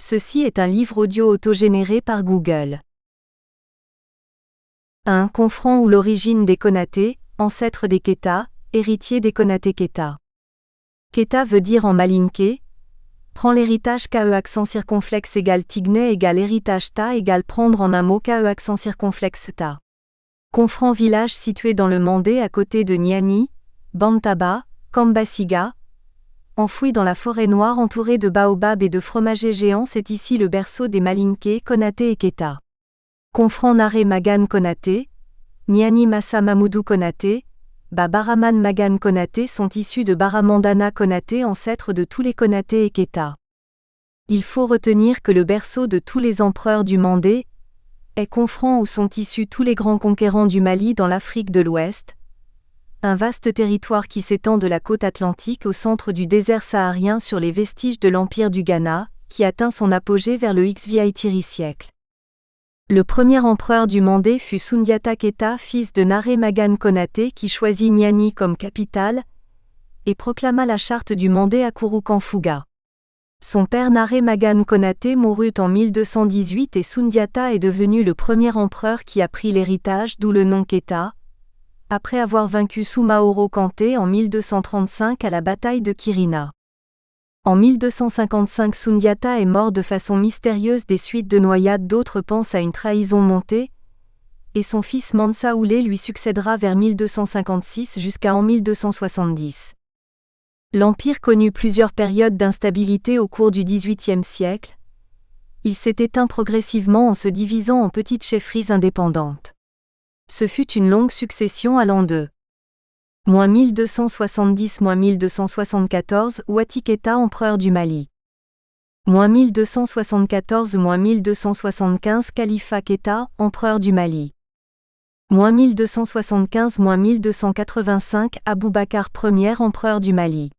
Ceci est un livre audio autogénéré par Google. 1. Confran ou l'origine des Konaté, ancêtres des Keta, héritiers des Konaté Keta. Keta veut dire en malinké, prend l'héritage KE accent circonflexe égale Tigné égale héritage Ta égale prendre en un mot KE accent circonflexe Ta. Confran village situé dans le Mandé à côté de Niani, Bantaba, Kambasiga, enfoui dans la forêt noire entourée de baobabs et de fromagers géants, c'est ici le berceau des Malinké, Konaté et Keta. Confran Nare Magan Konaté, Niani Massa Mamoudou Konaté, Baraman Magan Konaté sont issus de Baramandana Konaté, ancêtre de tous les Konaté et Keta. Il faut retenir que le berceau de tous les empereurs du Mandé est Confran où sont issus tous les grands conquérants du Mali dans l'Afrique de l'Ouest, un vaste territoire qui s'étend de la côte atlantique au centre du désert saharien sur les vestiges de l'empire du Ghana, qui atteint son apogée vers le Xviii siècle. Le premier empereur du Mandé fut Sundiata Keita, fils de Nare Magan Konaté, qui choisit Niani comme capitale et proclama la charte du Mandé à Kouroukanfouga. Son père Nare Magan Konaté mourut en 1218 et Sundiata est devenu le premier empereur qui a pris l'héritage, d'où le nom Keita, après avoir vaincu Soumaoro Kanté en 1235 à la bataille de Kirina. En 1255, Sundiata est mort de façon mystérieuse des suites de noyades, d'autres pensent à une trahison montée, et son fils Mansa Oulé lui succédera vers 1256 jusqu'à en 1270. L'empire connut plusieurs périodes d'instabilité au cours du XVIIIe siècle. Il s'est éteint progressivement en se divisant en petites chefferies indépendantes. Ce fut une longue succession allant de -1270-1274 Ouati Keita, empereur du Mali. -1274-1275 Khalifa Keita, empereur du Mali. -1275-1285 Aboubakar Ier, empereur du Mali.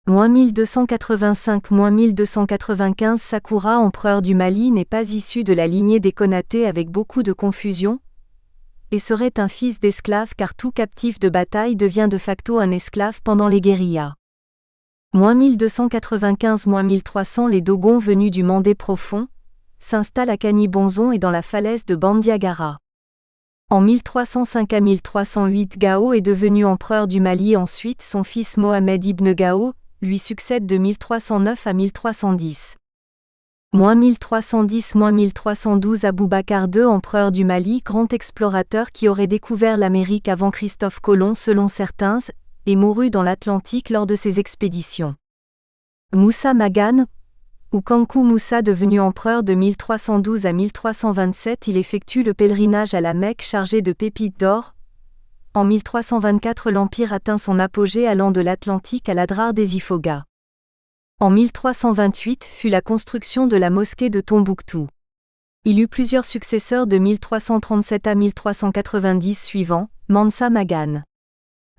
-1285-1295 Sakura, empereur du Mali, n'est pas issu de la lignée des Konaté, avec beaucoup de confusion, et serait un fils d'esclave car tout captif de bataille devient de facto un esclave pendant les guérillas. -1295-1300 Les Dogons venus du Mandé profond s'installent à Kanibonzon et dans la falaise de Bandiagara. En 1305 à 1308 Gao est devenu empereur du Mali. Ensuite son fils Mohamed ibn Gao lui succède de 1309 à 1310. -1310-1312 Aboubakar II, empereur du Mali, grand explorateur qui aurait découvert l'Amérique avant Christophe Colomb selon certains, et mourut dans l'Atlantique lors de ses expéditions. Moussa Magan, ou Kankou Moussa, devenu empereur de 1312 à 1327, il effectue le pèlerinage à la Mecque chargé de pépites d'or. En 1324 l'empire atteint son apogée allant de l'Atlantique à l'Adrar des Ifoghas. En 1328 fut la construction de la mosquée de Tombouctou. Il eut plusieurs successeurs de 1337 à 1390 suivants, Mansa Magan,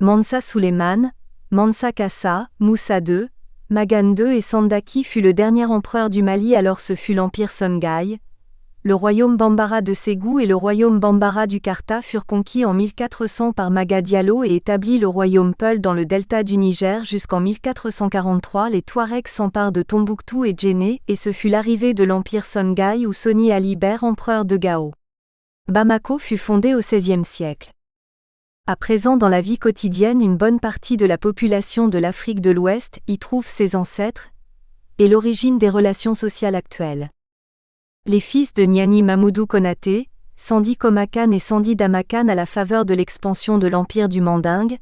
Mansa Souleymane, Mansa Kassa, Moussa II, Magan II et Sandaki fut le dernier empereur du Mali. Alors ce fut l'empire Songhai. Le royaume Bambara de Ségou et le royaume Bambara du Karta furent conquis en 1400 par Maga Diallo et établit le royaume Peul dans le delta du Niger jusqu'en 1443. Les Touaregs s'emparent de Tombouctou et Djenné et ce fut l'arrivée de l'empire Songhai où Soni Ali Ber, empereur de Gao. Bamako fut fondée au XVIe siècle. À présent, dans la vie quotidienne, une bonne partie de la population de l'Afrique de l'Ouest y trouve ses ancêtres et l'origine des relations sociales actuelles. Les fils de Niani Mamoudou Konaté, Sandi Komakan et Sandi Damakan, à la faveur de l'expansion de l'empire du Mandingue,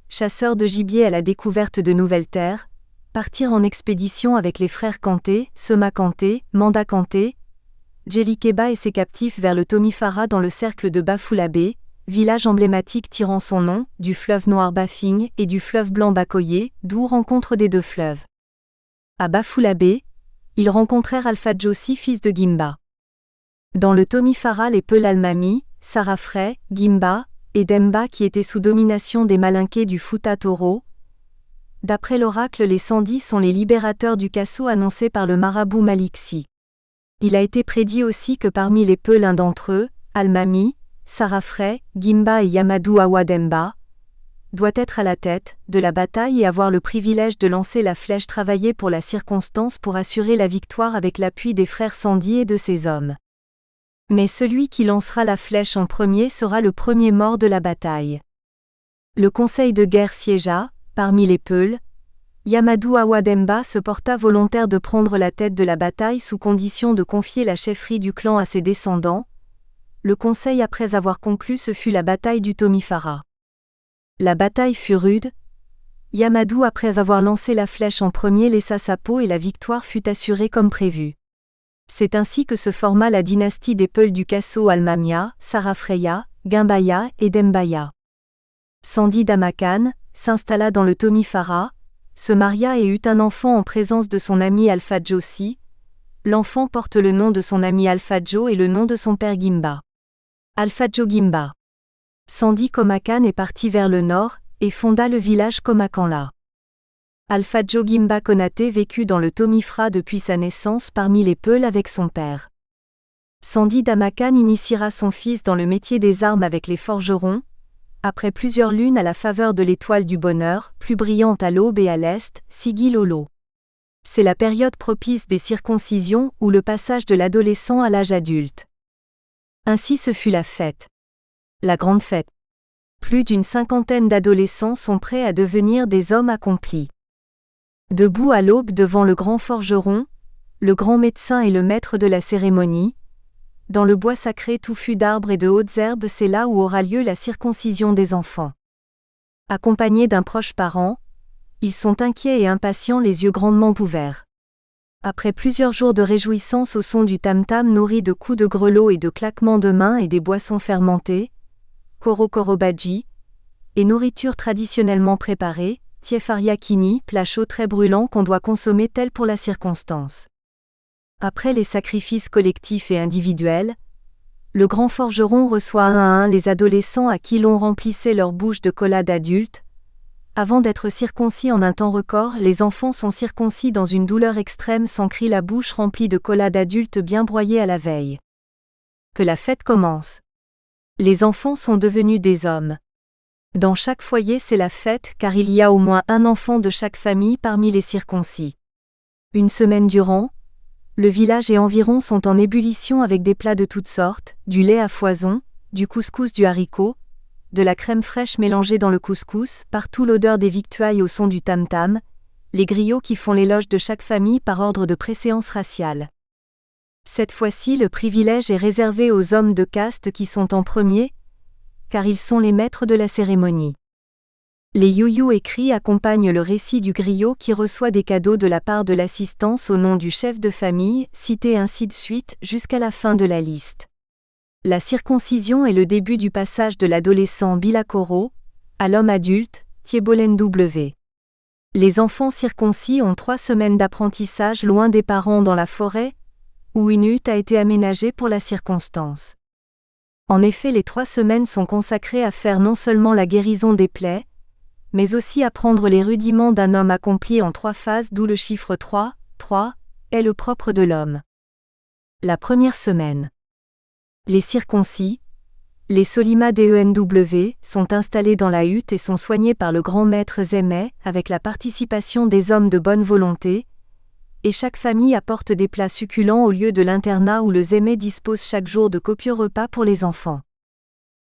chasseurs de gibier à la découverte de nouvelles terres, partirent en expédition avec les frères Kanté, Sema Kanté, Manda Kanté, Djelikeba et ses captifs vers le Tomifara dans le cercle de Bafoulabé, village emblématique tirant son nom du fleuve noir Bafing et du fleuve blanc Bakoye, d'où rencontre des deux fleuves. À Bafoulabé, ils rencontrèrent Alpha Djossi, fils de Gimba. Dans le Tomifara, les Peul Almami, Sarafray, Gimba et Demba qui étaient sous domination des Malinké du Fouta Toro. D'après l'oracle, les Sandis sont les libérateurs du Kasso annoncés par le marabout Maliksi. Il a été prédit aussi que parmi les Peul, l'un d'entre eux, Almami, Sarafray, Gimba et Yamadou Awa Demba, doit être à la tête de la bataille et avoir le privilège de lancer la flèche travaillée pour la circonstance pour assurer la victoire avec l'appui des frères Sandy et de ses hommes. Mais celui qui lancera la flèche en premier sera le premier mort de la bataille. Le conseil de guerre siégea, parmi les Peuls. Yamadou Awademba se porta volontaire de prendre la tête de la bataille sous condition de confier la chefferie du clan à ses descendants. Le conseil après avoir conclu ce fut la bataille du Tomifara. La bataille fut rude. Yamadou après avoir lancé la flèche en premier laissa sa peau et la victoire fut assurée comme prévu. C'est ainsi que se forma la dynastie des Peuls du Kasso Almamia, Sarafreya, Gimbaya et Dembaya. Sandy Damakan s'installa dans le Tomifara, se maria et eut un enfant en présence de son ami Alpha Jossi. L'enfant porte le nom de son ami Alpha Jo et le nom de son père Gimba. Alpha Jo Gimba. Sandy Komakan est parti vers le nord, et fonda le village Komakanla. Alpha Jo Gimba Konate vécut dans le Tomifra depuis sa naissance parmi les Peuls avec son père. Sandy Damakan initiera son fils dans le métier des armes avec les forgerons, après plusieurs lunes à la faveur de l'étoile du bonheur, plus brillante à l'aube et à l'est, Sigi Lolo. C'est la période propice des circoncisions ou le passage de l'adolescent à l'âge adulte. Ainsi ce fut la fête. La grande fête. Plus d'une cinquantaine d'adolescents sont prêts à devenir des hommes accomplis. Debout à l'aube devant le grand forgeron, le grand médecin et le maître de la cérémonie, dans le bois sacré touffu d'arbres et de hautes herbes, c'est là où aura lieu la circoncision des enfants. Accompagnés d'un proche parent, ils sont inquiets et impatients, les yeux grandement ouverts. Après plusieurs jours de réjouissance au son du tam-tam nourri de coups de grelots et de claquements de mains et des boissons fermentées, korokorobaji, et nourriture traditionnellement préparée, tiefariakini, plat chaud très brûlant qu'on doit consommer tel pour la circonstance. Après les sacrifices collectifs et individuels, le grand forgeron reçoit un à un les adolescents à qui l'on remplissait leur bouche de cola d'adultes. Avant d'être circoncis en un temps record, les enfants sont circoncis dans une douleur extrême sans cri, la bouche remplie de cola d'adultes bien broyés à la veille. Que la fête commence. Les enfants sont devenus des hommes. Dans chaque foyer c'est la fête car il y a au moins un enfant de chaque famille parmi les circoncis. Une semaine durant, le village et environ sont en ébullition avec des plats de toutes sortes, du lait à foison, du couscous, du haricot, de la crème fraîche mélangée dans le couscous, partout l'odeur des victuailles au son du tam-tam, les griots qui font l'éloge de chaque famille par ordre de préséance raciale. Cette fois-ci le privilège est réservé aux hommes de caste qui sont en premier, car ils sont les maîtres de la cérémonie. Les youyou écrits accompagnent le récit du griot qui reçoit des cadeaux de la part de l'assistance au nom du chef de famille, cité ainsi de suite jusqu'à la fin de la liste. La circoncision est le début du passage de l'adolescent Bilakoro à l'homme adulte, Tiebolen W. Les enfants circoncis ont 3 semaines d'apprentissage loin des parents dans la forêt, où une hutte a été aménagée pour la circonstance. En effet, les 3 semaines sont consacrées à faire non seulement la guérison des plaies, mais aussi apprendre les rudiments d'un homme accompli en 3 phases, d'où le chiffre 3, 3, est le propre de l'homme. La première semaine. Les circoncis, les Solima DENW, sont installés dans la hutte et sont soignés par le grand maître Zémé, avec la participation des hommes de bonne volonté, et chaque famille apporte des plats succulents au lieu de l'internat où le Zémé dispose chaque jour de copieux repas pour les enfants.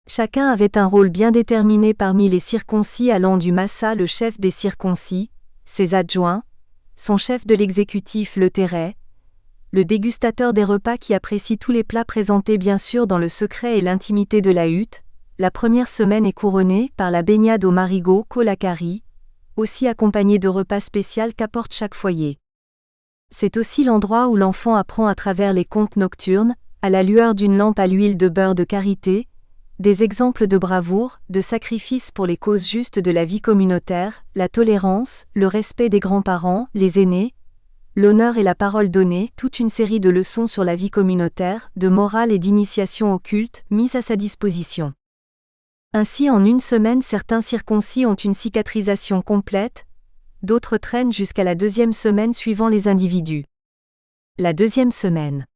Chacun avait un rôle bien déterminé parmi les circoncis, allant du massa, le chef des circoncis, ses adjoints, son chef de l'exécutif le terret, le dégustateur des repas qui apprécie tous les plats présentés bien sûr dans le secret et l'intimité de la hutte. La première semaine est couronnée par la baignade au marigot kolakari, aussi accompagnée de repas spéciaux qu'apporte chaque foyer. C'est aussi l'endroit où l'enfant apprend à travers les contes nocturnes, à la lueur d'une lampe à l'huile de beurre de karité, des exemples de bravoure, de sacrifice pour les causes justes de la vie communautaire, la tolérance, le respect des grands-parents, les aînés, l'honneur et la parole donnée, toute une série de leçons sur la vie communautaire, de morale et d'initiation au culte, mises à sa disposition. Ainsi en une semaine certains circoncis ont une cicatrisation complète, d'autres traînent jusqu'à la 2e semaine suivant les individus. La 2e semaine.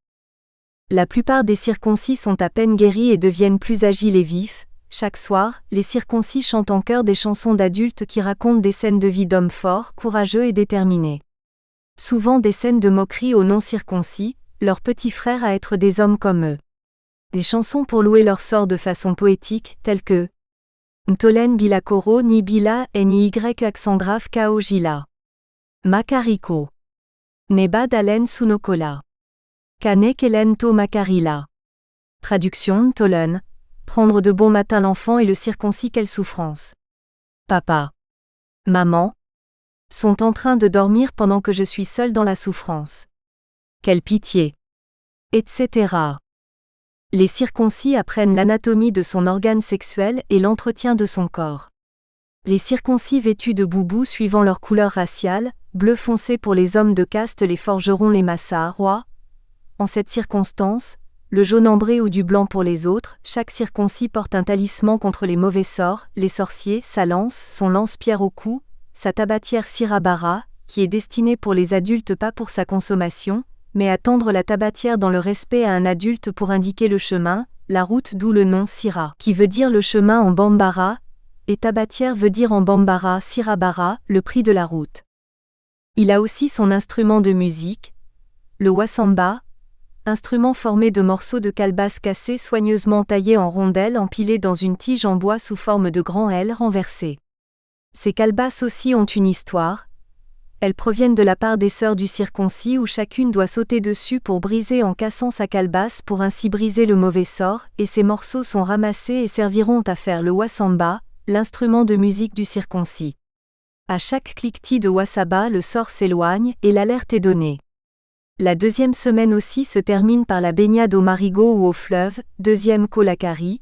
La plupart des circoncis sont à peine guéris et deviennent plus agiles et vifs, Chaque soir, les circoncis chantent en chœur des chansons d'adultes qui racontent des scènes de vie d'hommes forts, courageux et déterminés. Souvent des scènes de moquerie aux non-circoncis, leurs petits frères à être des hommes comme eux. Des chansons pour louer leur sort de façon poétique, telles que Ntolen bila koro ni bila ny accent grave kao gila. Makariko. Neba dalen sunokola. Kane kelen to makarila. Traduction Ntolen. Prendre de bon matin l'enfant et le circoncis, quelle souffrance. Papa. Maman. Sont en train de dormir pendant que je suis seule dans la souffrance. Quelle pitié. Etc. Les circoncis apprennent l'anatomie de son organe sexuel et l'entretien de son corps. Les circoncis vêtus de boubou suivant leur couleur raciale, bleu foncé pour les hommes de caste, les forgerons, les massas, rois. En cette circonstance, le jaune ambré ou du blanc pour les autres, chaque circoncis porte un talisman contre les mauvais sorts, les sorciers, sa lance, son lance-pierre au cou, sa tabatière sirabara, qui est destinée pour les adultes, pas pour sa consommation, mais à tendre la tabatière dans le respect à un adulte pour indiquer le chemin, la route, d'où le nom Sira, qui veut dire le chemin en bambara, et tabatière veut dire en bambara sirabara, le prix de la route. Il a aussi son instrument de musique, le wasamba, instrument formé de morceaux de calebasse cassés soigneusement taillés en rondelles empilées dans une tige en bois sous forme de grands L renversés. Ces calebasses aussi ont une histoire. Elles proviennent de la part des sœurs du circoncis où chacune doit sauter dessus pour briser en cassant sa calebasse pour ainsi briser le mauvais sort, et ces morceaux sont ramassés et serviront à faire le wasamba, l'instrument de musique du circoncis. À chaque cliquetis de wasaba, le sort s'éloigne et l'alerte est donnée. La deuxième semaine aussi se termine par la baignade au marigot ou au fleuve, deuxième kolakari,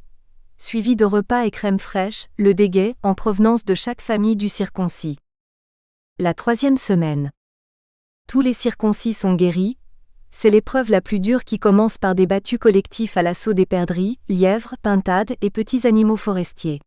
suivi de repas et crème fraîche, le déguet, en provenance de chaque famille du circoncis. La troisième semaine. Tous les circoncis sont guéris. C'est l'épreuve la plus dure qui commence par des battus collectifs à l'assaut des perdrix, lièvres, pintades et petits animaux forestiers.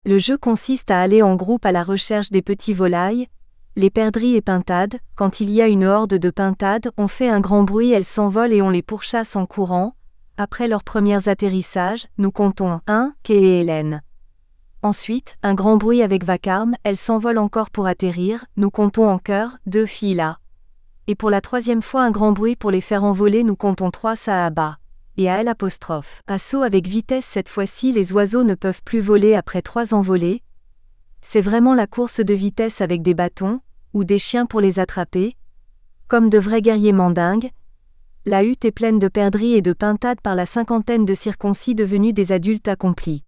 Le jeu consiste à aller en groupe à la recherche des petits volailles. Les perdrix et pintades, quand il y a une horde de pintades, on fait un grand bruit, elles s'envolent et on les pourchasse en courant. Après leurs premiers atterrissages, nous comptons 1, Kay et Hélène. Ensuite, un grand bruit avec vacarme, elles s'envolent encore pour atterrir, nous comptons en chœur, 2 Fila. Et pour la troisième fois un grand bruit pour les faire envoler, nous comptons 3 Saaba. Et à L'. Assaut avec vitesse, cette fois-ci les oiseaux ne peuvent plus voler après 3 envolées. C'est vraiment la course de vitesse avec des bâtons, ou des chiens pour les attraper. Comme de vrais guerriers mandingues, la hutte est pleine de perdrix et de pintades par la cinquantaine de circoncis devenus des adultes accomplis.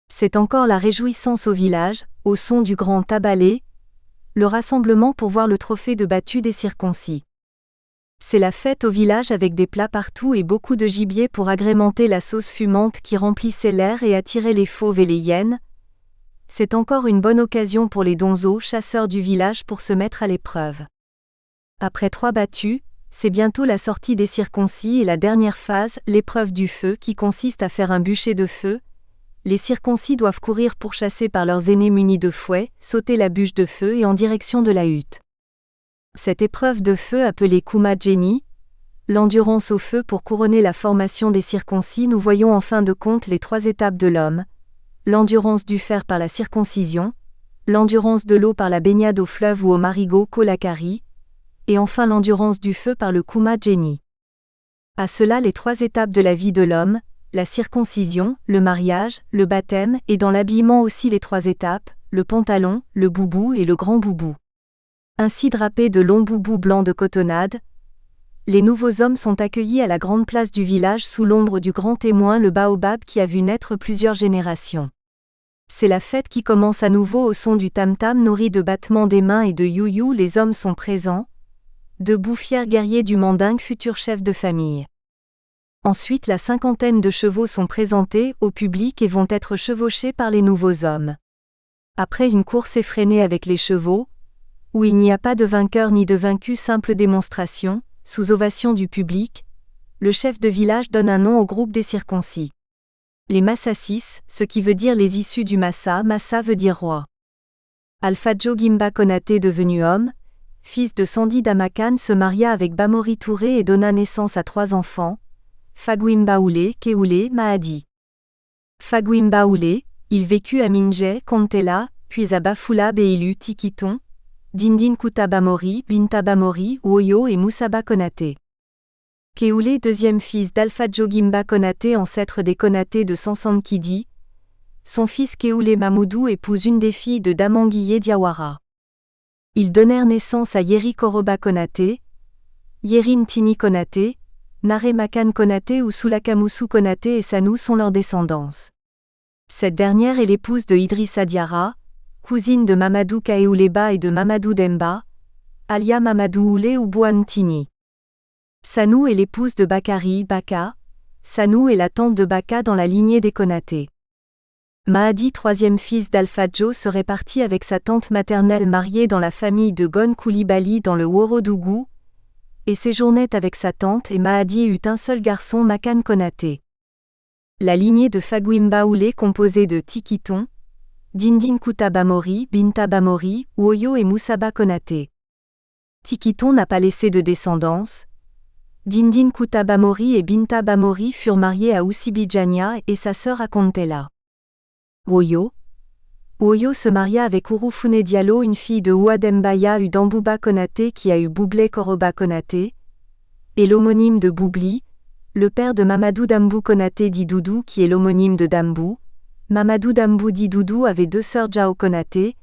C'est encore la réjouissance au village, au son du grand tabalé, le rassemblement pour voir le trophée de battu des circoncis. C'est la fête au village avec des plats partout et beaucoup de gibier pour agrémenter la sauce fumante qui remplissait l'air et attirait les fauves et les hyènes. C'est encore une bonne occasion pour les donzos chasseurs du village pour se mettre à l'épreuve. Après 3 battus, c'est bientôt la sortie des circoncis et la dernière phase, l'épreuve du feu qui consiste à faire un bûcher de feu. Les circoncis doivent courir pourchassés par leurs aînés munis de fouets, sauter la bûche de feu et en direction de la hutte. Cette épreuve de feu appelée Kuma Jenny, l'endurance au feu pour couronner la formation des circoncis, nous voyons en fin de compte les 3 étapes de l'homme. L'endurance du fer par la circoncision, l'endurance de l'eau par la baignade au fleuve ou au marigot kolakari, et enfin l'endurance du feu par le Kuma Jenny. À cela les 3 étapes de la vie de l'homme, la circoncision, le mariage, le baptême, et dans l'habillement aussi les 3 étapes, le pantalon, le boubou et le grand boubou. Ainsi drapés de longs boubous blancs de cotonnade, les nouveaux hommes sont accueillis à la grande place du village sous l'ombre du grand témoin, le baobab qui a vu naître plusieurs générations. C'est la fête qui commence à nouveau au son du tam-tam nourri de battements des mains et de you-you, les hommes sont présents, debout fiers guerriers du mandingue futur chef de famille. Ensuite la cinquantaine de chevaux sont présentés au public et vont être chevauchés par les nouveaux hommes. Après une course effrénée avec les chevaux, où il n'y a pas de vainqueur ni de vaincu, simple démonstration, sous ovation du public, le chef de village donne un nom au groupe des circoncis. Les Massassis, ce qui veut dire les issus du Massa, Massa veut dire roi. Alpha Gimba Konaté devenu homme, fils de Sandi Damakan se maria avec Bamori Touré et donna naissance à 3 enfants, Fagwimba Oulé, Keoulé, Mahadi. Fagwimba Oulé, il vécut à Minjé, Kontela, puis à Bafulab et il eut Tikiton, Dindin Koutaba Mori, Bintaba Mori, Woyo et Moussaba Konaté. Keoulé, deuxième fils d'Alpha Jogimba Konaté, ancêtre des Konaté de Sansankidi. Son fils Keoulé Mamoudou épouse une des filles de Damanguié Diawara. Ils donnèrent naissance à Yeri Koroba Konaté, Yerim Tini Konaté, Nare Makan Konaté ou Soulakamousou Konaté et Sanou sont leurs descendances. Cette dernière est l'épouse de Idrissa Diarra, cousine de Mamadou Kaeouleba et de Mamadou Demba, alia Mamadou Oulé ou Bouane Tini. Sanou est l'épouse de Bakari Baka, Sanou est la tante de Baka dans la lignée des Konaté. Mahadi, troisième fils d'Alpha Jo, serait parti avec sa tante maternelle mariée dans la famille de Gon Koulibaly dans le Worodougou, et séjournait avec sa tante et Mahadi eut un seul garçon Makan Konaté. La lignée de Fagwimba Oulé composée de Tikiton, Dindin Koutaba Mori, Bintaba Mori, Woyo et Moussaba Konaté. Tikiton n'a pas laissé de descendance. Dindin Koutaba Mori et Bintaba Mori furent mariés à Oussibidjania et sa sœur à Kontela. Woyo se maria avec Ouroufouné Diallo, une fille de Ouadembaya Udambouba Konaté qui a eu Boublé Koroba Konaté, et l'homonyme de Boubli, le père de Mamadou Dambou Konaté dit Doudou qui est l'homonyme de Dambou. Mamadou Dambou dit Doudou avait deux sœurs Djao Konaté,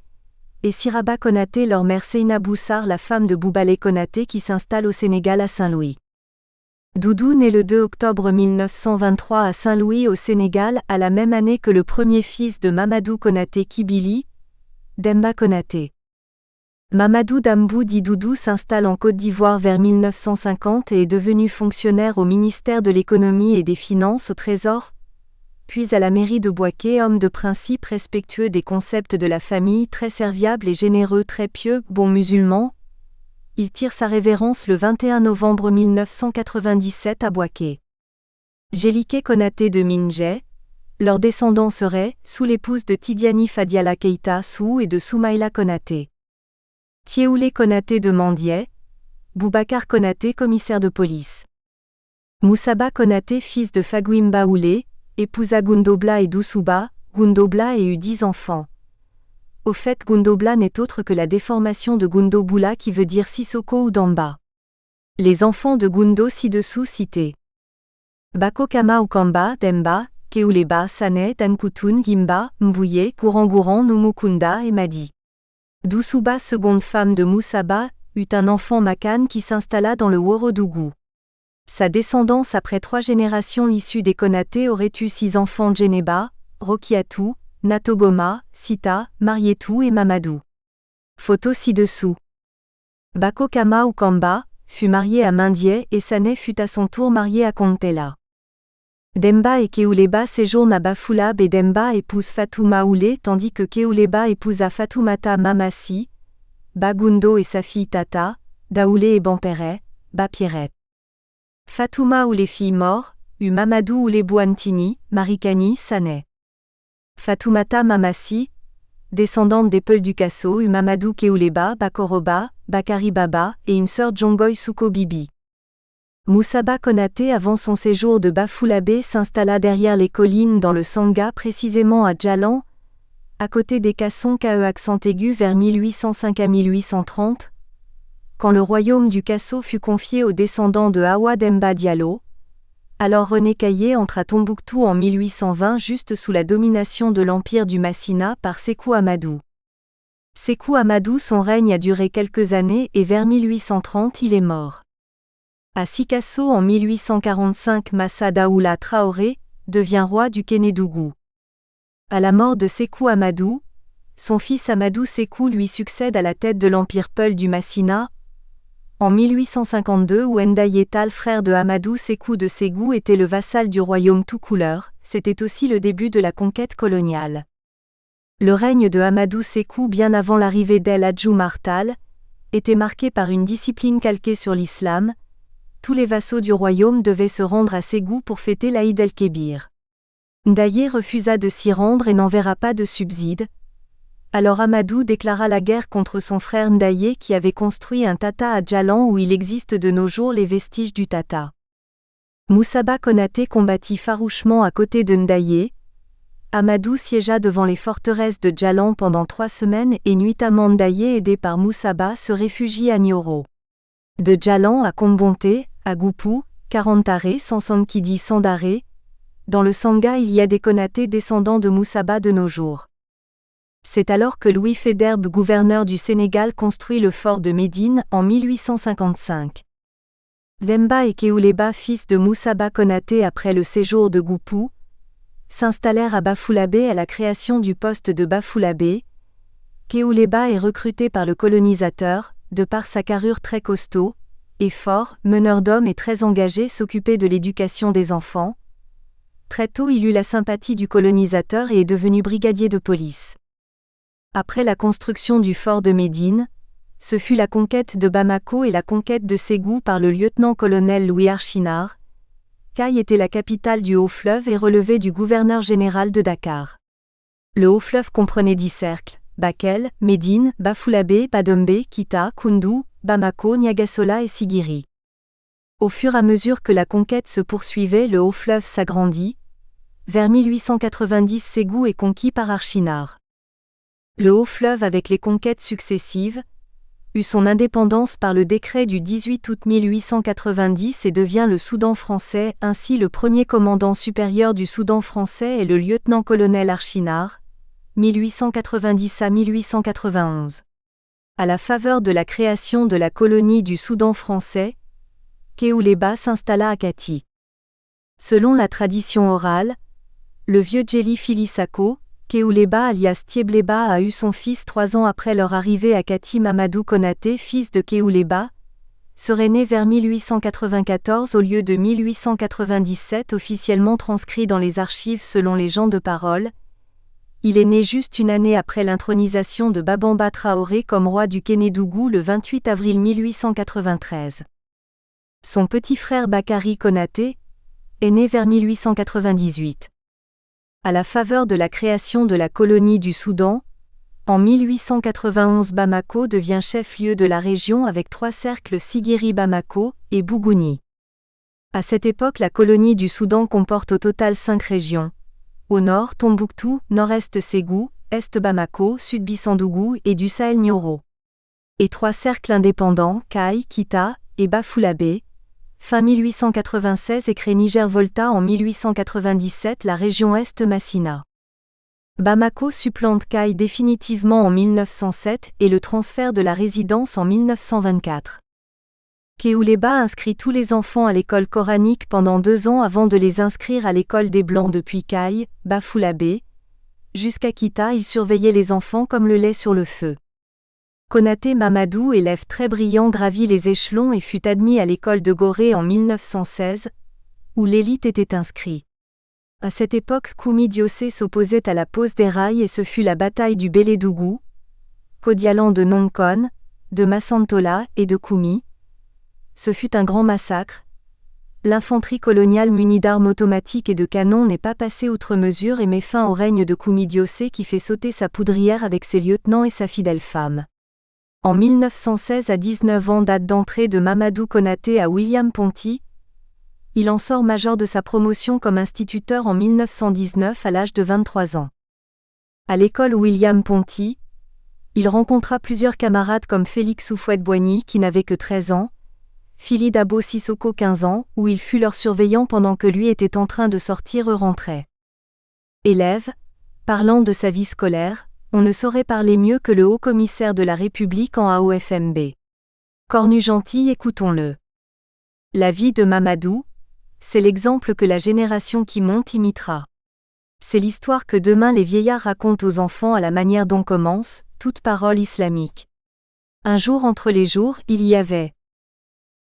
et Siraba Konaté leur mère Seynabou Sarr la femme de Boubalé Konaté qui s'installe au Sénégal à Saint-Louis. Doudou naît le 2 octobre 1923 à Saint-Louis au Sénégal à la même année que le premier fils de Mamadou Konaté Kibili, Demba Konaté. Mamadou Dambou dit Doudou s'installe en Côte d'Ivoire vers 1950 et est devenu fonctionnaire au ministère de l'économie et des finances au Trésor, puis à la mairie de Bouaké, homme de principe respectueux des concepts de la famille, très serviable et généreux, très pieux, bon musulman. Il tire sa révérence le 21 novembre 1997 à Bouaké. Jélike Konaté de Minjé, leurs descendants seraient, sous l'épouse de Tidiane Fadiala Keita Sou et de Soumaïla Konaté. Thieoulé Konaté de Mandié, Boubacar Konaté commissaire de police. Moussaba Konaté fils de Fagwimba Oulé, épousa Gundobla et Doussouba, Gundobla et eut 10 enfants. Au fait, Gundobla n'est autre que la déformation de Gundoboula qui veut dire Sissoko ou Damba. Les enfants de Gundo ci-dessous cités. Bako Kama Ukamba, Demba, Keouleba, Sané, Dankoutoun, Gimba, Mbouye, Kourangouran, Numukunda et Madi. Doussouba, seconde femme de Moussaba, eut un enfant Makan qui s'installa dans le Worodougou. Sa descendance après 3 générations issues des Konaté aurait eu 6 enfants Djeneba, Rokiatou, Natogoma, Sita, Marietou et Mamadou. Photo ci-dessous. Bako Kama Ukamba fut marié à Mindié et Sané fut à son tour marié à Kontela. Demba et Keouleba séjournent à Bafulab et Demba épouse Fatouma Oulé tandis que Keouleba épousa Fatoumata Mamassi, Bagundo et sa fille Tata, Daoulé et Bampere, Bapierret. Fatouma Oulé fille mort, eut Mamadou Oulé Bouantini, Marikani, Sané. Fatoumata Mamassi, descendante des Peuls du Kasso, eut Mamadou Keouleba, Bakoroba, Bakari Baba et une sœur Djongoy Souko Bibi. Moussaba Konaté avant son séjour de Bafulabé s'installa derrière les collines dans le Sanga précisément à Djalan, à côté des Kassons KE accent aigu vers 1805 à 1830, quand le royaume du Kasso fut confié aux descendants de Awa Demba Diallo. Alors René Caillé entre à Tombouctou en 1820 juste sous la domination de l'empire du Massina par Sékou Amadou. Sékou Amadou son règne a duré quelques années et vers 1830 il est mort. À Sikasso en 1845 Massa Daoula Traoré devient roi du Kénédougou. À la mort de Sékou Amadou, son fils Amadou Sékou lui succède à la tête de l'empire Peul du Massina. En 1852 Ouendaye Tall frère de Amadou Sékou de Ségou était le vassal du royaume tout couleur, c'était aussi le début de la conquête coloniale. Le règne de Amadou Sékou bien avant l'arrivée d'El Hadjou Martal, était marqué par une discipline calquée sur l'islam. Tous les vassaux du royaume devaient se rendre à Ségou pour fêter l'Aïd el-Kébir. Ndaye refusa de s'y rendre et n'enverra pas de subsides. Alors Amadou déclara la guerre contre son frère Ndaye qui avait construit un tata à Djalan où il existe de nos jours les vestiges du tata. Moussaba Konaté combattit farouchement à côté de Ndaye, Amadou siégea devant les forteresses de Djalan pendant 3 semaines et nuitamment Ndaye aidé par Moussaba se réfugie à Nioro. De Djalan à Kombonté, à Goupou, 40 arrêts sans Sankidi Sandaré. Dans le Sangha il y a des Konatés descendants de Moussaba de nos jours. C'est alors que Louis Faidherbe, gouverneur du Sénégal, construit le fort de Médine en 1855. Demba et Kéouleba, fils de Moussaba Konaté après le séjour de Goupou, s'installèrent à Bafoulabé à la création du poste de Bafoulabé. Kéouleba est recruté par le colonisateur, de par sa carrure très costaud, et fort, meneur d'hommes et très engagé s'occuper de l'éducation des enfants. Très tôt il eut la sympathie du colonisateur et est devenu brigadier de police. Après la construction du fort de Médine, ce fut la conquête de Bamako et la conquête de Ségou par le lieutenant-colonel Louis Archinard. Caille était la capitale du Haut-Fleuve et relevait du gouverneur général de Dakar. Le Haut-Fleuve comprenait 10 cercles: Bakel, Médine, Bafoulabé, Badombe, Kita, Koundou, Bamako, Niagasola et Sigiri. Au fur et à mesure que la conquête se poursuivait, le Haut-Fleuve s'agrandit. Vers 1890, Ségou est conquis par Archinard. Le Haut-Fleuve, avec les conquêtes successives, eut son indépendance par le décret du 18 août 1890 et devient le Soudan français. Ainsi, le premier commandant supérieur du Soudan français est le lieutenant-colonel Archinard, 1890 à 1891. À la faveur de la création de la colonie du Soudan français, Kéouleba s'installa à Kati. Selon la tradition orale, le vieux Djeli Fili Sako, Kéouleba alias Tiebleba a eu son fils 3 ans après leur arrivée à Kati. Mamadou Konaté, fils de Kéouleba, serait né vers 1894 au lieu de 1897 officiellement transcrit dans les archives selon les gens de parole. Il est né juste une année après l'intronisation de Babamba Traoré comme roi du Kénédougou le 28 avril 1893. Son petit frère Bakari Konaté est né vers 1898. À la faveur de la création de la colonie du Soudan, en 1891 Bamako devient chef-lieu de la région avec 3 cercles: Sigiri, Bamako et Bougouni. À cette époque, la colonie du Soudan comporte au total 5 régions. Au nord, Tombouctou, nord-est Ségou, est Bamako, sud Bissandougou et du Sahel Nioro. Et 3 cercles indépendants, Kaï, Kita et Bafoulabé. Fin 1896 et crée Niger-Volta en 1897 la région Est Massina. Bamako supplante Kaï définitivement en 1907 et le transfert de la résidence en 1924. Kéouleba inscrit tous les enfants à l'école coranique pendant 2 ans avant de les inscrire à l'école des Blancs. Depuis Kaï, Bafoulabé, jusqu'à Kita, il surveillait les enfants comme le lait sur le feu. Konaté Mamadou, élève très brillant, gravit les échelons et fut admis à l'école de Gorée en 1916, où l'élite était inscrite. À cette époque, Koumi Diosé s'opposait à la pose des rails et ce fut la bataille du Bélédougou, Kodialan de Nongkon, de Massantola et de Koumi. Ce fut un grand massacre. L'infanterie coloniale munie d'armes automatiques et de canons n'est pas passée outre mesure et met fin au règne de Koumi Diosé qui fait sauter sa poudrière avec ses lieutenants et sa fidèle femme. En 1916 à 19 ans, date d'entrée de Mamadou Konaté à William Ponty. Il en sort major de sa promotion comme instituteur en 1919 à l'âge de 23 ans. À l'école William Ponty, il rencontra plusieurs camarades comme Félix Houphouët-Boigny qui n'avait que 13 ans, Fili Dabo Sissoko 15 ans, où il fut leur surveillant pendant que lui était en train de sortir et rentrait. Élève, parlant de sa vie scolaire, on ne saurait parler mieux que le haut-commissaire de la République en AOFMB. Cornu-Gentil, écoutons-le. La vie de Mamadou, c'est l'exemple que la génération qui monte imitera. C'est l'histoire que demain les vieillards racontent aux enfants à la manière dont commence toute parole islamique. Un jour entre les jours, il y avait.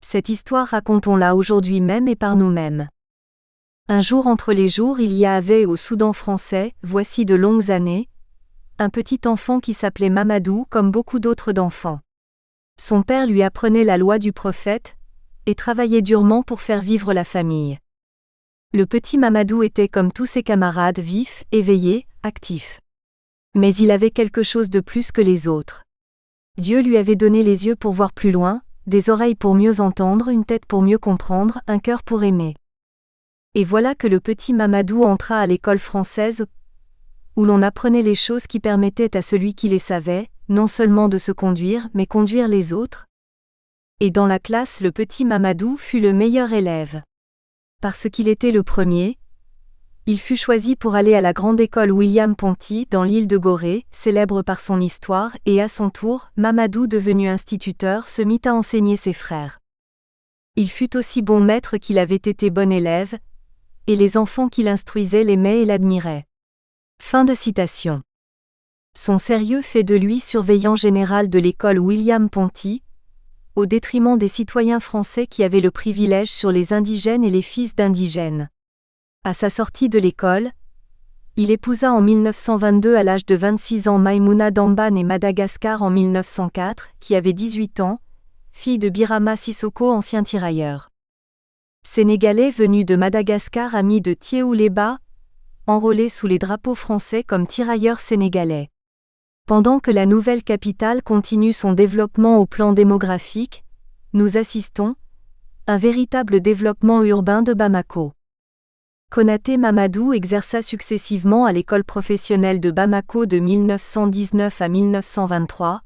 Cette histoire racontons-la aujourd'hui même et par nous-mêmes. Un jour entre les jours, il y avait au Soudan français, voici de longues années, un petit enfant qui s'appelait Mamadou comme beaucoup d'autres d'enfants. Son père lui apprenait la loi du prophète, et travaillait durement pour faire vivre la famille. Le petit Mamadou était comme tous ses camarades vif, éveillé, actif. Mais il avait quelque chose de plus que les autres. Dieu lui avait donné les yeux pour voir plus loin, des oreilles pour mieux entendre, une tête pour mieux comprendre, un cœur pour aimer. Et voilà que le petit Mamadou entra à l'école française, où l'on apprenait les choses qui permettaient à celui qui les savait, non seulement de se conduire, mais conduire les autres. Et dans la classe, le petit Mamadou fut le meilleur élève. Parce qu'il était le premier, il fut choisi pour aller à la grande école William-Ponty dans l'île de Gorée, célèbre par son histoire, et à son tour, Mamadou devenu instituteur se mit à enseigner ses frères. Il fut aussi bon maître qu'il avait été bon élève, et les enfants qu'il instruisait l'aimaient et l'admiraient. Fin de citation. Son sérieux fait de lui surveillant général de l'école William-Ponty, au détriment des citoyens français qui avaient le privilège sur les indigènes et les fils d'indigènes. À sa sortie de l'école, il épousa en 1922 à l'âge de 26 ans Maïmouna Damba née Madagascar en 1904, qui avait 18 ans, fille de Birama Sissoko ancien tirailleur sénégalais venu de Madagascar ami de Thiéouleba, enrôlé sous les drapeaux français comme tirailleur sénégalais. Pendant que la nouvelle capitale continue son développement au plan démographique, nous assistons à un véritable développement urbain de Bamako. Konaté Mamadou exerça successivement à l'école professionnelle de Bamako de 1919 à 1923,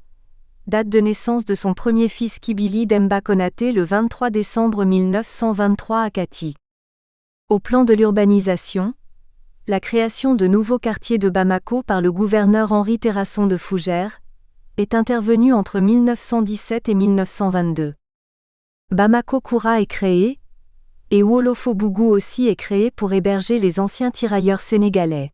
date de naissance de son premier fils Kibili Demba Konaté le 23 décembre 1923 à Kati. Au plan de l'urbanisation, la création de nouveaux quartiers de Bamako par le gouverneur Henri Terrasson de Fougères est intervenue entre 1917 et 1922. Bamako Koura est créé, et Wolofo-Bougou aussi est créé pour héberger les anciens tirailleurs sénégalais.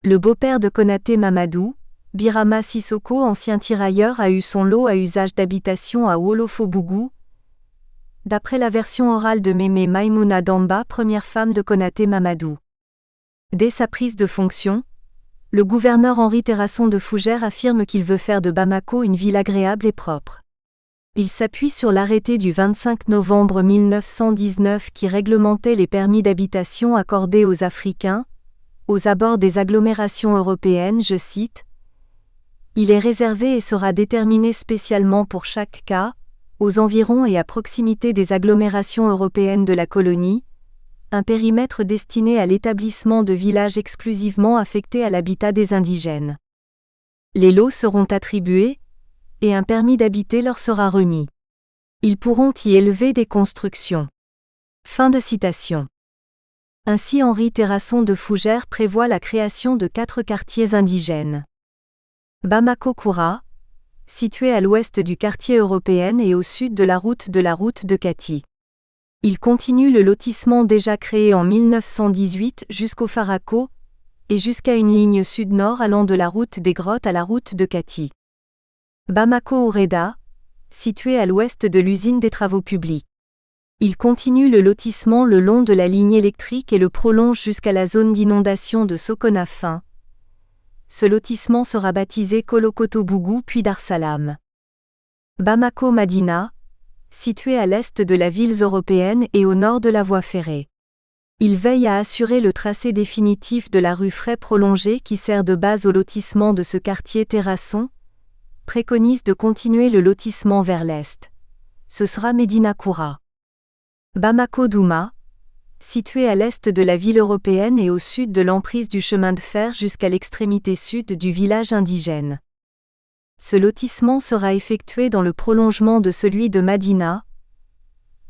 Le beau-père de Konaté Mamadou, Birama Sissoko ancien tirailleur a eu son lot à usage d'habitation à Wolofo-Bougou, d'après la version orale de Mémé Maïmouna Damba première femme de Konaté Mamadou. Dès sa prise de fonction, le gouverneur Henri Terrasson de Fougères affirme qu'il veut faire de Bamako une ville agréable et propre. Il s'appuie sur l'arrêté du 25 novembre 1919 qui réglementait les permis d'habitation accordés aux Africains, aux abords des agglomérations européennes, je cite, « Il est réservé et sera déterminé spécialement pour chaque cas, aux environs et à proximité des agglomérations européennes de la colonie, un périmètre destiné à l'établissement de villages exclusivement affectés à l'habitat des indigènes. Les lots seront attribués, et un permis d'habiter leur sera remis. Ils pourront y élever des constructions. » Fin de citation. Ainsi Henri Terrasson de Fougères prévoit la création de 4 quartiers indigènes. Bamako Koura, situé à l'ouest du quartier européen et au sud de la route de Kati. Il continue le lotissement déjà créé en 1918 jusqu'au Farako, et jusqu'à une ligne sud-nord allant de la route des Grottes à la route de Kati. Bamako Oureda, situé à l'ouest de l'usine des travaux publics. Il continue le lotissement le long de la ligne électrique et le prolonge jusqu'à la zone d'inondation de Sokonafin. Ce lotissement sera baptisé Kolokoto-Bougou puis Dar-Salam. Bamako Madina, situé à l'est de la ville européenne et au nord de la voie ferrée. Il veille à assurer le tracé définitif de la rue Fray prolongée qui sert de base au lotissement de ce quartier Terrasson, préconise de continuer le lotissement vers l'est. Ce sera Médina Koura. Bamako Douma, situé à l'est de la ville européenne et au sud de l'emprise du chemin de fer jusqu'à l'extrémité sud du village indigène. Ce lotissement sera effectué dans le prolongement de celui de Madina,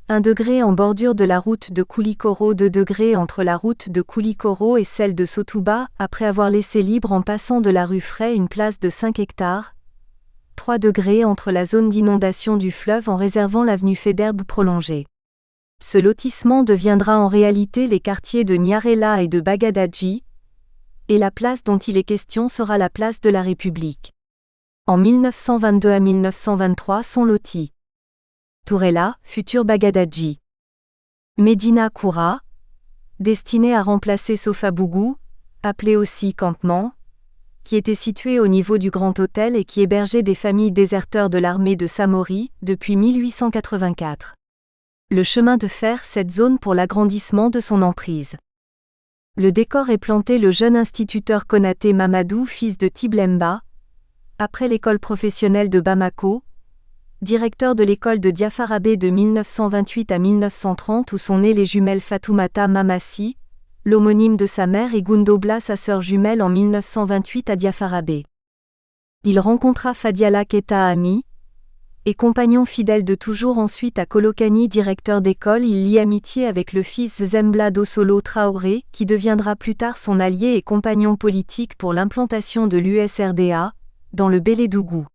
1 degré en bordure de la route de Koulikoro, 2 degrés entre la route de Koulikoro et celle de Sotouba, après avoir laissé libre en passant de la rue Fray une place de 5 hectares, 3 degrés entre la zone d'inondation du fleuve en réservant l'avenue Faidherbe prolongée. Ce lotissement deviendra en réalité les quartiers de Nyarela et de Bagadadji, et la place dont il est question sera la place de la République. En 1922 à 1923 sont lotis Tourella, futur Bagadadji. Médina Koura, destiné à remplacer Sofa-Bougou, appelé aussi campement, qui était situé au niveau du Grand Hôtel et qui hébergeait des familles déserteurs de l'armée de Samori depuis 1884. Le chemin de fer cette zone pour l'agrandissement de son emprise. Le décor est planté le jeune instituteur Konaté Mamadou, fils de Tiblemba, après l'école professionnelle de Bamako, directeur de l'école de Diafarabé de 1928 à 1930 où sont nées les jumelles Fatoumata Mamassi, l'homonyme de sa mère, et Gundobla, sa sœur jumelle, en 1928 à Diafarabé. Il rencontra Fadiala Keita Ami, et compagnon fidèle de toujours. Ensuite à Kolokani, directeur d'école, il lie amitié avec le fils Zembla Dossolo Traoré, qui deviendra plus tard son allié et compagnon politique pour l'implantation de l'USRDA, dans le Bélédougou.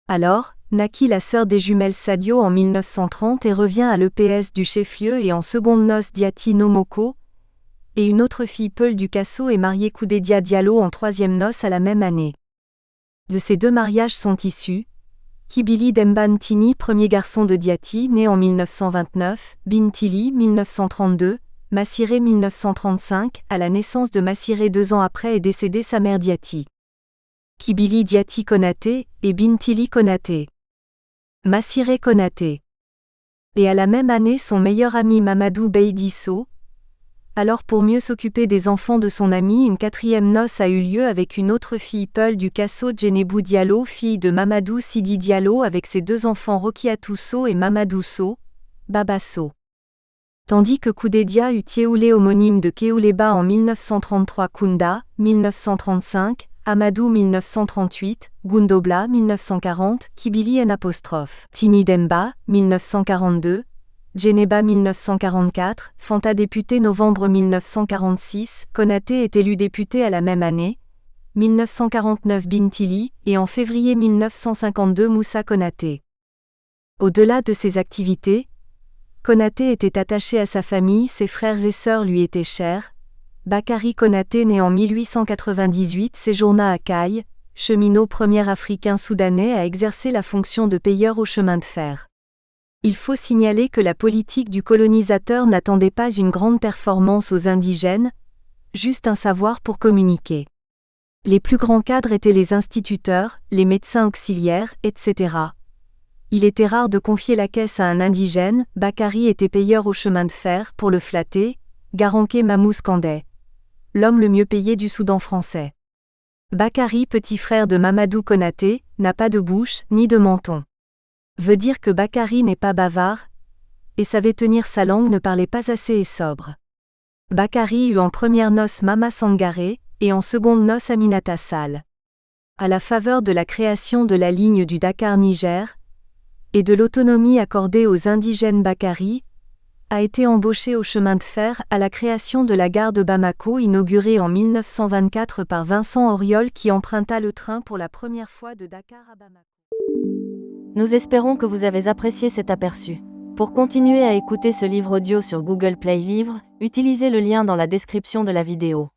Alors, naquit la sœur des jumelles Sadio en 1930 et revient à l'EPS du chef-lieu, et en seconde noces Diati Nomoko, et une autre fille Peul du Kasso est mariée Koudédia Diallo en troisième noces à la même année. De ces deux mariages sont issus Kibili Demba Ntini, premier garçon de Diati, né en 1929, Bintili 1932, Massiré 1935, à la naissance de Massiré 2 ans après est décédée sa mère Diati. Kibili Diati Konaté et Bintili Konaté. Massiré Konaté. Et à la même année son meilleur ami Mamadou Beidisso. Alors pour mieux s'occuper des enfants de son ami, une quatrième noce a eu lieu avec une autre fille Peul du Kasso, Djenebou Diallo, fille de Mamadou Sidi Diallo, avec ses deux enfants Rokiatou So et Mamadou So, Baba So. Tandis que Koudédia eut Tieoulé, homonyme de Kéouleba en 1933, Kounda, 1935, Amadou 1938, Gundobla 1940, Kibili N', Tini Demba, 1942, Djeneba 1944, Fanta député novembre 1946, Konaté est élu député à la même année, 1949 Bintili, et en février 1952 Moussa Konaté. Au-delà de ses activités, Konaté était attaché à sa famille, ses frères et sœurs lui étaient chers. Bakari Konaté, né en 1898, séjourna à Caille, cheminot premier africain soudanais à exercer la fonction de payeur au chemin de fer. Il faut signaler que la politique du colonisateur n'attendait pas une grande performance aux indigènes, juste un savoir pour communiquer. Les plus grands cadres étaient les instituteurs, les médecins auxiliaires, etc. Il était rare de confier la caisse à un indigène. Bakari était payeur au chemin de fer pour le flatter, Garanké Mamous Kandé, l'homme le mieux payé du Soudan français. Bakari, petit frère de Mamadou Konaté, n'a pas de bouche ni de menton. Veut dire que Bakari n'est pas bavard, et savait tenir sa langue, ne parlait pas assez et sobre. Bakari eut en première noce Mama Sangaré, et en seconde noce Aminata Sall. À la faveur de la création de la ligne du Dakar-Niger, et de l'autonomie accordée aux indigènes, Bakari a été embauché au chemin de fer à la création de la gare de Bamako, inaugurée en 1924 par Vincent Auriol, qui emprunta le train pour la première fois de Dakar à Bamako. Nous espérons que vous avez apprécié cet aperçu. Pour continuer à écouter ce livre audio sur Google Play Livres, utilisez le lien dans la description de la vidéo.